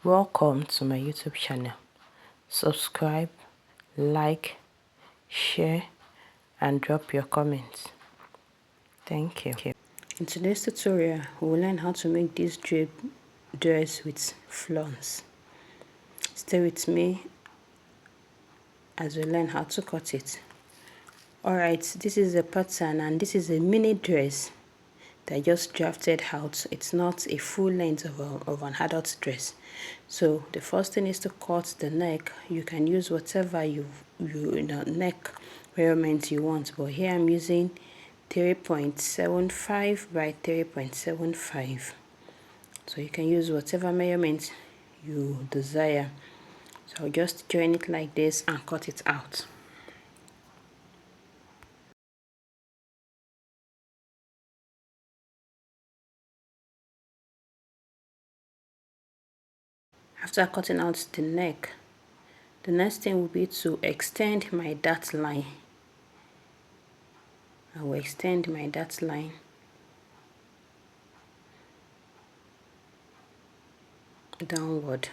Welcome to my YouTube channel. Subscribe, like, share, and drop your comments. Thank you. In today's tutorial, we will learn how to make this drape dress with flounce. Stay with me as we learn how to cut it. Alright, this is a pattern and this is a mini dress that I just drafted out. It's not a full length of an adult dress. So the first thing is to cut the neck. You can use whatever neck measurement you want, but here I'm using 3.75 by 3.75. So you can use whatever measurement you desire. So I'll just join it like this and cut it out. After cutting out the neck, the next thing will be to extend my dart line. I will extend my dart line downward.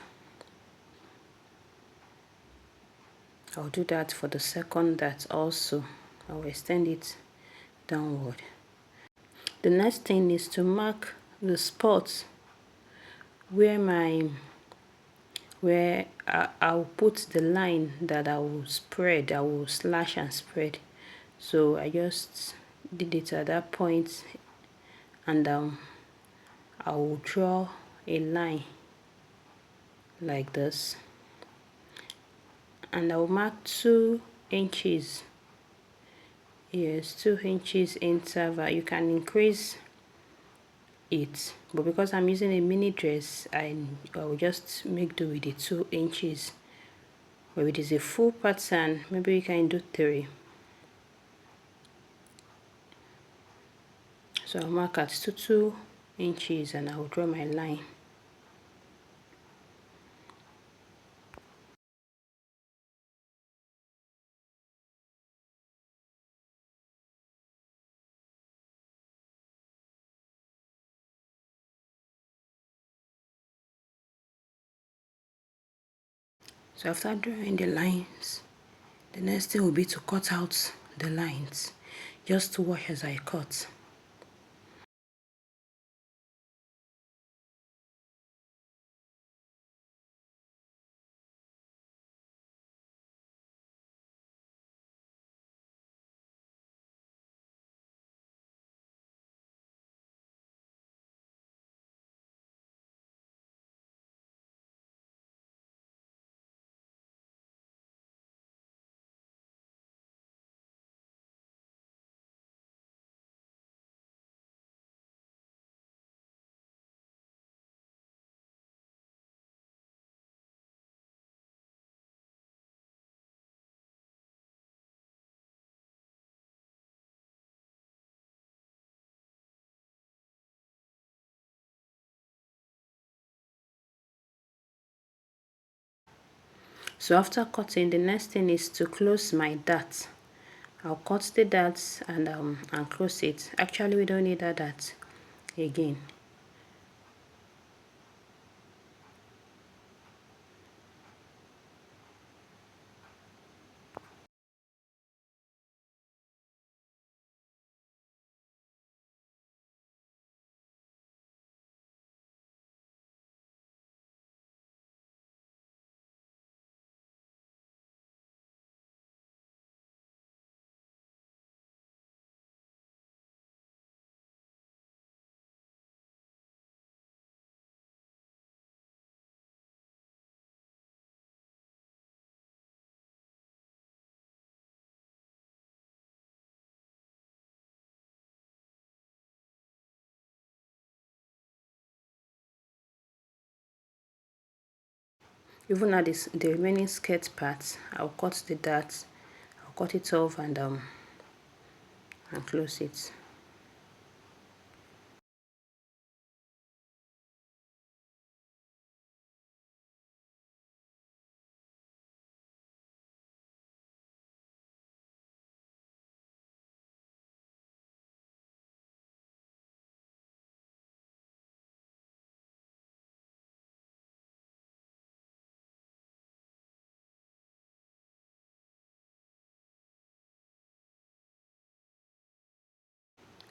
I'll do that for the second dart also. I will extend it downward. The next thing is to mark the spot where I'll put the line that I will spread. I will slash and spread. So I just did it at that point, and I will draw a line like this, and I will mark 2 inches. Yes, 2 inches interval. You can increase it, but because I'm using a mini dress, I will just make do with the 2 inches. But if it is a full pattern, maybe you can do 3. So I'll mark at 2 inches and I will draw my line. So after drawing the lines, the next thing will be to cut out the lines. Just to watch as I cut. So after cutting, the next thing is to close my dart. I'll cut the darts and close it. Actually, we don't need that dart again. Even at the remaining skirt parts, I'll cut the darts. I'll cut it off and close it.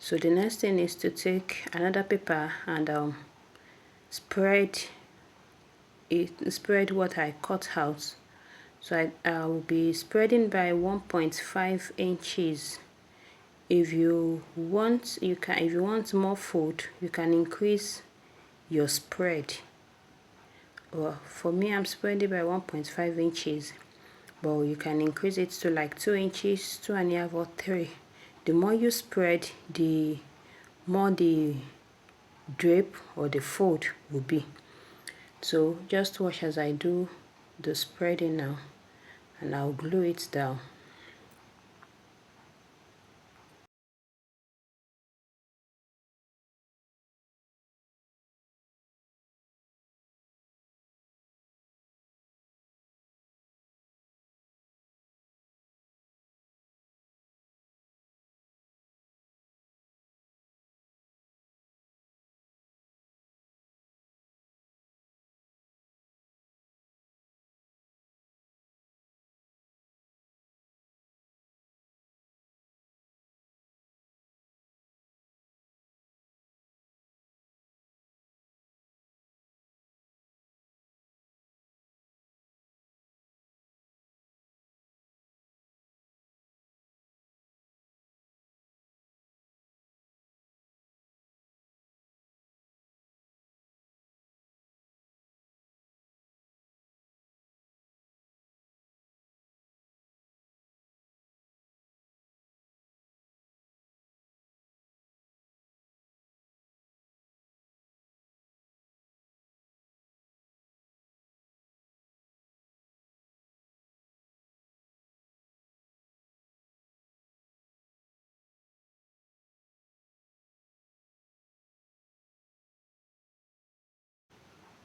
So the next thing is to take another paper and spread what I cut out. So I will be spreading by 1.5 inches. If you want, if you want more food, you can increase your spread. Well, for me, I'm spreading by 1.5 inches, but you can increase it to like 2 inches, 2.5 or 3. The more you spread, the more the drape or the fold will be. So just watch as I do the spreading now, and I'll glue it down.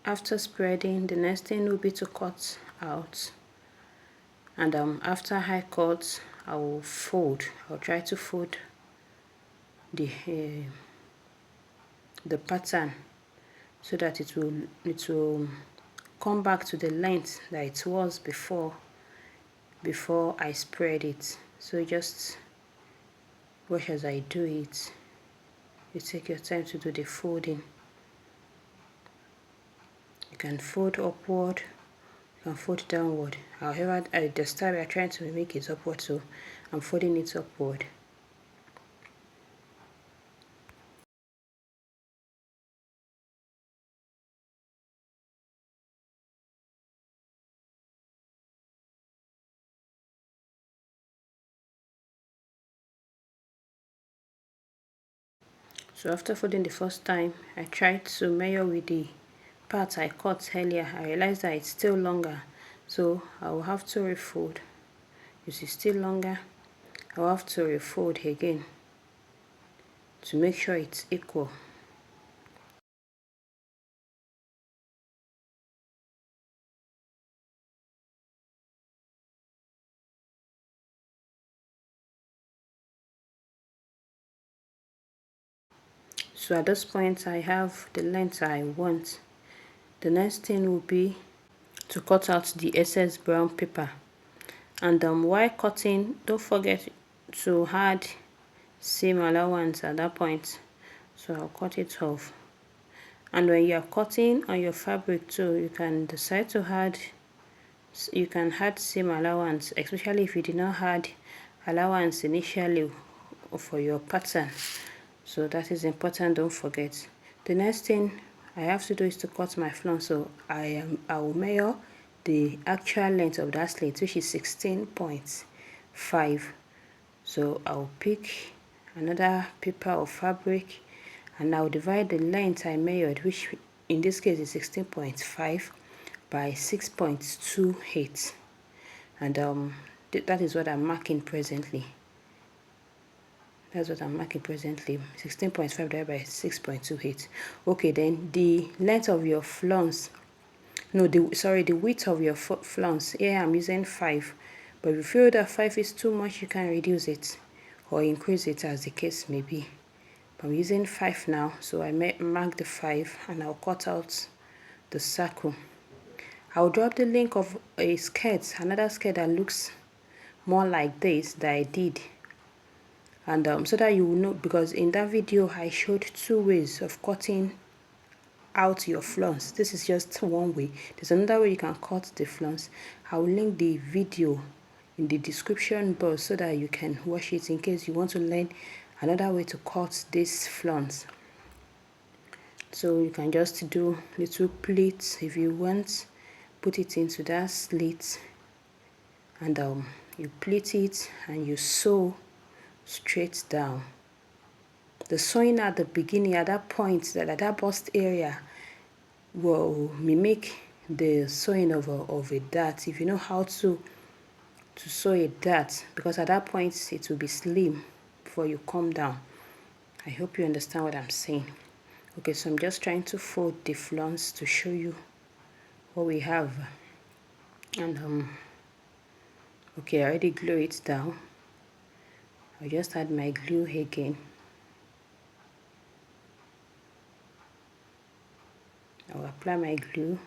After spreading, the next thing will be to cut out, and after I cut, I will fold. I'll try to fold the pattern so that it will come back to the length that it was before I spread it. So just watch as I do it. You take your time to do the folding. You can fold upward, you can fold downward. However, at the start we are trying to make it upward, so I'm folding it upward. So after folding the first time, I tried to measure with the part I cut earlier. I realized that it's still longer, so I will have to refold. You see, still longer. I will have to refold again to make sure it's equal. So at this point, I have the length I want. The next thing will be to cut out the excess brown paper. And while cutting, don't forget to add seam allowance at that point. So I'll cut it off. And when you are cutting on your fabric too, you can decide to add, you can add seam allowance, especially if you did not add allowance initially for your pattern. So that is important, don't forget. The next thing I have to do is to cut my flounce. So I will measure the actual length of that slit, which is 16.5. So I'll pick another paper of fabric and I'll divide the length I measured, which in this case is 16.5 by 6.28, and that is what I'm marking presently. That's what I'm marking presently, 16.5 divided by 6.28. Okay, then the length of your flounce, no, the width of your flounce. Here I'm using 5, but if you feel that 5 is too much, you can reduce it or increase it as the case may be. But I'm using 5 now, so I mark the 5 and I'll cut out the circle. I'll drop the link of a skirt, another skirt that looks more like this that I did and so that you will know, because in that video I showed 2 ways of cutting out your flounce. This is just one way. There's another way you can cut the flounce. I will link the video in the description box so that you can watch it in case you want to learn another way to cut this flounce. So you can just do little pleats if you want, put it into that slit, and you pleat it and you sew straight down. The sewing at the beginning, at that point, at that bust area, will mimic the sewing of a dart, if you know how to sew a dart, because at that point it will be slim before you come down. I hope you understand what I'm saying. Okay, so I'm just trying to fold the flounce to show you what we have. And okay, I already glue it down. I just add my glue again. I'll apply my glue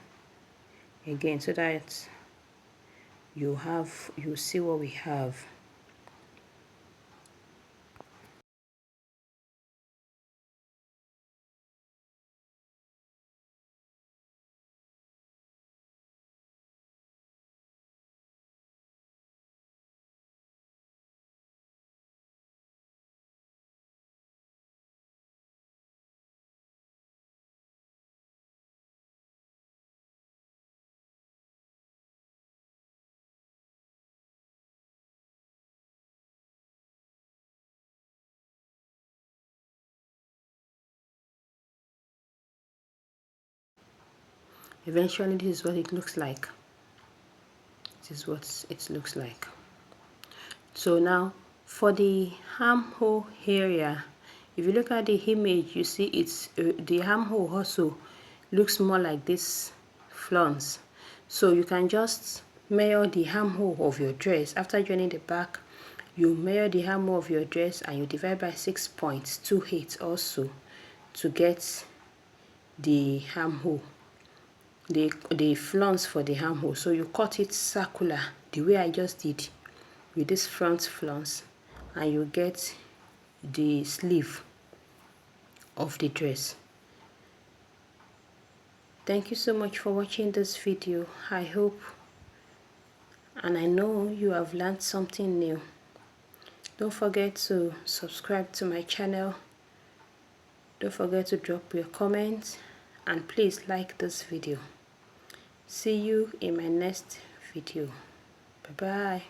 again so that you see what we have. Eventually, this is what it looks like. This is what it looks like. So now for the armhole area, if you look at the image, you see it's the armhole also looks more like this flounce. So you can just measure the armhole of your dress. After joining the back, you measure the armhole of your dress and you divide by 6.28 also to get the armhole, the flounce for the armhole. So you cut it circular the way I just did with this front flounce, and you get the sleeve of the dress. Thank you so much for watching this video. I hope and I know you have learned something new. Don't forget to subscribe to my channel. Don't forget to drop your comments, and please like this video. See you in my next video. Bye bye.